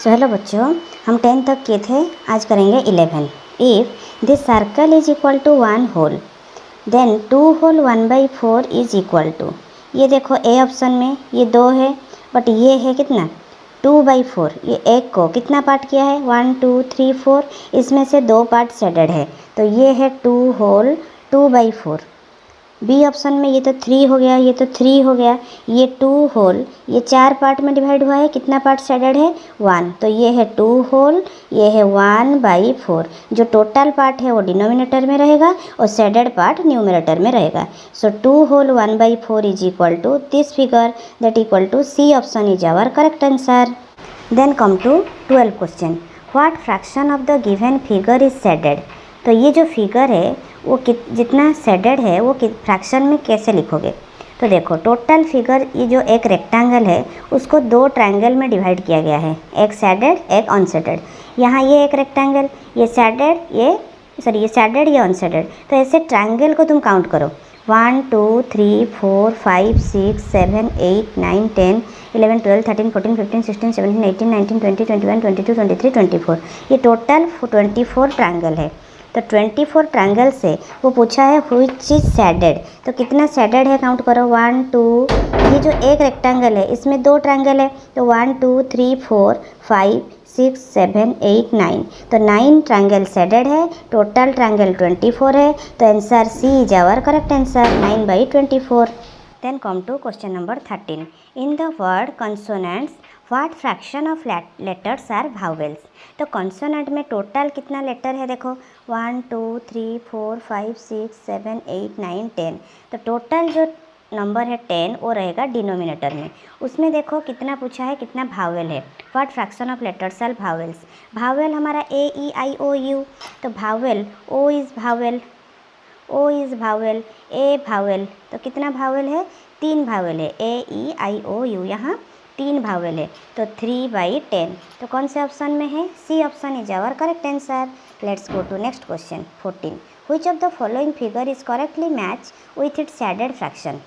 So hello बच्चों, हम 10 तक किए थे, आज करेंगे 11। If this circle is equal to 1 whole then 2 whole 1/4 is equal to, ये देखो ए ऑप्शन में ये 2 है, बट ये है कितना 2/4। ये एक को कितना पार्ट किया है 1 2 3 4, इसमें से 2 पार्ट शेडेड है, तो ये है 2 होल 2/4। बी ऑप्शन में ये तो 3 हो गया, ये तो 3 हो गया, ये 2 होल, ये 4 पार्ट में डिवाइड हुआ है, कितना पार्ट शेडेड है 1, तो ये है 2 होल, ये है 1/4। जो टोटल पार्ट है वो डिनोमिनेटर में रहेगा और शेडेड पार्ट न्यूमरेटर में रहेगा। So 2 whole 1/4 is equal to this figure, that equal to c option is our correct answer. Then come to 12 question, what fraction of the given figure is shaded. तो ये जो figure है वो जितना shaded है वो फ्रैक्शन में कैसे लिखोगे। तो देखो टोटल फिगर, ये जो एक रेक्टेंगल है उसको 2 ट्रायंगल में डिवाइड किया गया है, एक शेडेड एक अनशेडेड। यहाँ ये एक रेक्टेंगल, ये शेडेड, ये शेडेड ये अनशेडेड, तो ऐसे ट्रायंगल को तुम काउंट करो 1 2 3 4 5 6 7 8 9 10 11 12 13 14 15 16 17 18 19 20 21 22 23 24, ये टोटल 24 ट्रायंगल है। तो 24 ट्रायंगल से वो पूछा है व्हिच इज शेडेड, तो कितना शेडेड है काउंट करो 1 2, ये जो एक रेक्टेंगल है इसमें 2 ट्रायंगल है, तो 1 2 3 4 5 6 7 8 9, तो 9 ट्रायंगल शेडेड है, टोटल ट्रायंगल 24 है, तो answer c is our correct answer 9/24। Then come to question number 13, in the word consonants what fraction of letters are vowels. तो कॉन्सोनेंट में टोटल कितना लेटर है देखो 1 2 3 4 5 6 7 8 9 10, तो टोटल जो नंबर है 10 वो रहेगा डिनोमिनेटर में। उसमें देखो कितना पूछा है, कितना भावेल है, what fraction of letters are vowels. Vowel हमारा a e i o u, तो vowel o is vowel, o is vowel, a vowel, तो कितना भावेल है 3 भावेल है, ए ई आई ओ यू, यहाँ 3 भावेल है, तो 3/10, तो कौन से ऑप्शन में है, c option is our correct answer. Let's go to next question 14, which of the following figure is correctly match with its shaded fraction.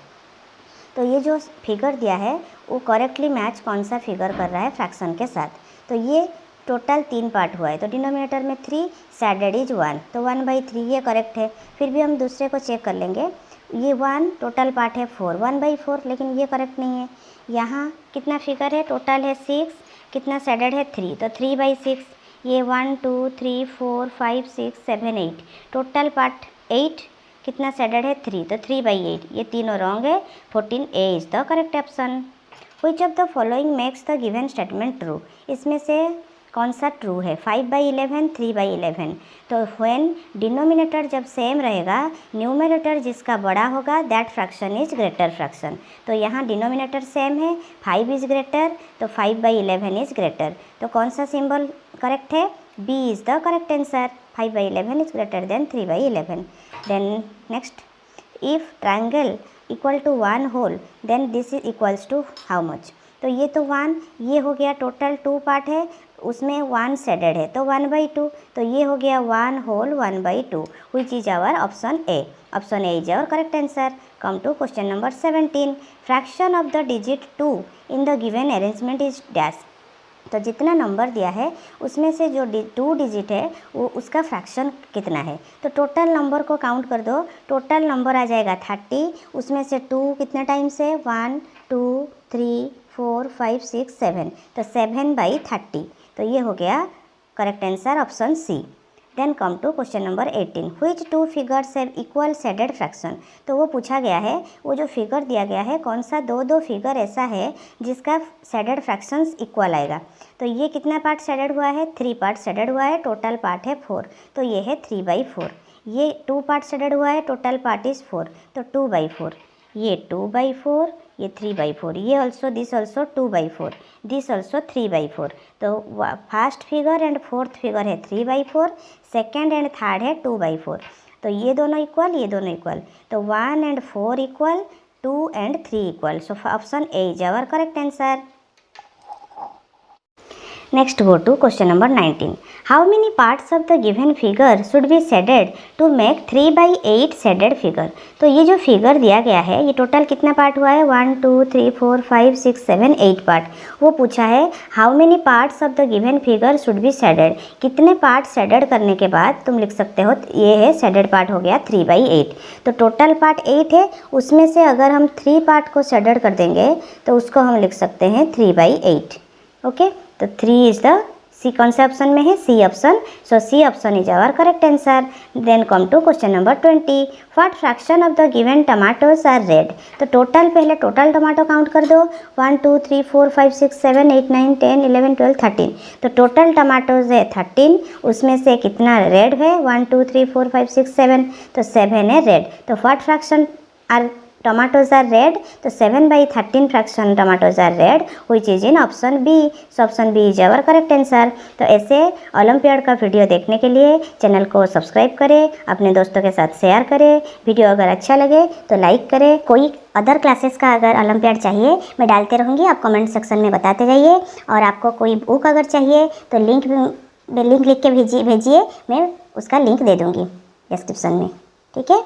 तो ये जो फिगर दिया है वो करेक्टली मैच कौन सा फिगर कर रहा है फ्रैक्शन के साथ। तो ये टोटल 3 पार्ट हुआ है, तो डिनोमिनेटर में 3, शेडेड इज 1, तो 1/3 ये करेक्ट है। फिर भी हम दूसरे को चेक कर लेंगे, ये 1 टोटल पार्ट है 4, 1/4, लेकिन ये करेक्ट नहीं है। यहाँ कितना फिगर है, टोटल है 6, कितना शेडेड है 3, तो 3/6। ये 1 2 3 4 5 6 7 8, टोटल पार्ट 8, कितना शेडेड है 3, तो 3/8, ये तीनों रॉन्ग है, 14A is the correct option. Which of the following makes the given statement true, इसमें से कौन सा ट्रू है, 5/11 3/11। तो व्हेन डिनोमिनेटर जब सेम रहेगा, न्यूमरेटर जिसका बड़ा होगा that fraction is greater fraction. तो यहाँ डिनोमिनेटर सेम है, 5 इज ग्रेटर, तो 5/11 इज ग्रेटर, तो कौन सा सिंबल करेक्ट है, b is the correct answer, 5/11 is greater than 3/11। Then next, if triangle equal to 1 whole then this is equals to how much. तो ये तो 1, ये हो गया टोटल 2 पार्ट है, उसमें 1 शेडेड है, तो 1/2, तो ये हो गया 1 whole 1/2, which is our option a, option a is our correct answer. Come to question number 17, fraction of the digit 2 in the given arrangement is dash. तो जितना नंबर दिया है उसमें से जो 2 डिजिट है वो उसका फ्रैक्शन कितना है। तो टोटल नंबर को काउंट कर दो, टोटल नंबर आ जाएगा 30, उसमें से 2 कितने टाइम्स है 1 2 3 4 5 6 7, तो 7/30, तो ये हो गया correct answer option c. Then come to question number 18, which 2 figures have equal shaded fraction. तो वो पूछा गया है, वो जो फिगर दिया गया है कौन सा 2 फिगर ऐसा है जिसका शेडेड फ्रैक्शंस इक्वल आएगा। तो ये कितना पार्ट शेडेड हुआ है, 3 पार्ट शेडेड हुआ है, टोटल पार्ट है 4, तो ये है 3/4। ये 2 पार्ट शेडेड हुआ है, टोटल पार्ट इज 4, तो 2/4, ये 2/4, ये 3/4, ये also this also 2/4, this also 3/4। तो first figure and fourth figure है 3/4, सेकेंड एंड थर्ड है 2/4, तो ये दोनों इक्वल, ये दोनों इक्वल, तो 1 and 4 equal, 2 and 3 equal, so option a is our correct answer. Next go to question number 19. How many parts of the given figure should be shaded to make 3/8 shaded figure? तो ये जो figure दिया गया है ये total कितना part हुआ है 1 2 3 4 5 6 7 8 पार्ट। वो पूछा है how many parts of the given figure should be shaded, कितने पार्ट शेडेड करने के बाद तुम लिख सकते हो ये है शेडेड पार्ट हो गया 3/8। तो टोटल पार्ट 8 है, उसमें से अगर हम 3 पार्ट को शेडेड कर देंगे तो उसको हम लिख सकते हैं 3/8। ओके, तो 3 इज द सी, कौन से ऑप्शन में है c option, so c option is our correct answer. Then come to question number 20, what fraction of the given tomatoes are red. तो टोटल पहले टोटल टमाटो काउंट कर दो 1 2 3 4 5 6 7 8 9 10 11 12 13। तो टोटल टमाटोज है 13, उसमें से कितना रेड है 1 2 3 4 5 6 7, तो 7 है रेड। तो what fraction are tomatoes are red, तो 7/13 fraction tomatoes are red which is in option b, so option b is our correct answer. तो ऐसे ओलंपियाड का वीडियो देखने के लिए चैनल को सब्सक्राइब करें, अपने दोस्तों के साथ शेयर करें, वीडियो अगर अच्छा लगे तो लाइक करें। कोई अदर क्लासेस का अगर ओलंपियाड चाहिए मैं डालते रहूँगी, आप कमेंट सेक्शन में बताते जाइए। और आपको कोई बुक अगर चाहिए तो लिंक लिख के भेजिए, मैं उसका लिंक दे दूँगी डिस्क्रिप्शन में, ठीक है।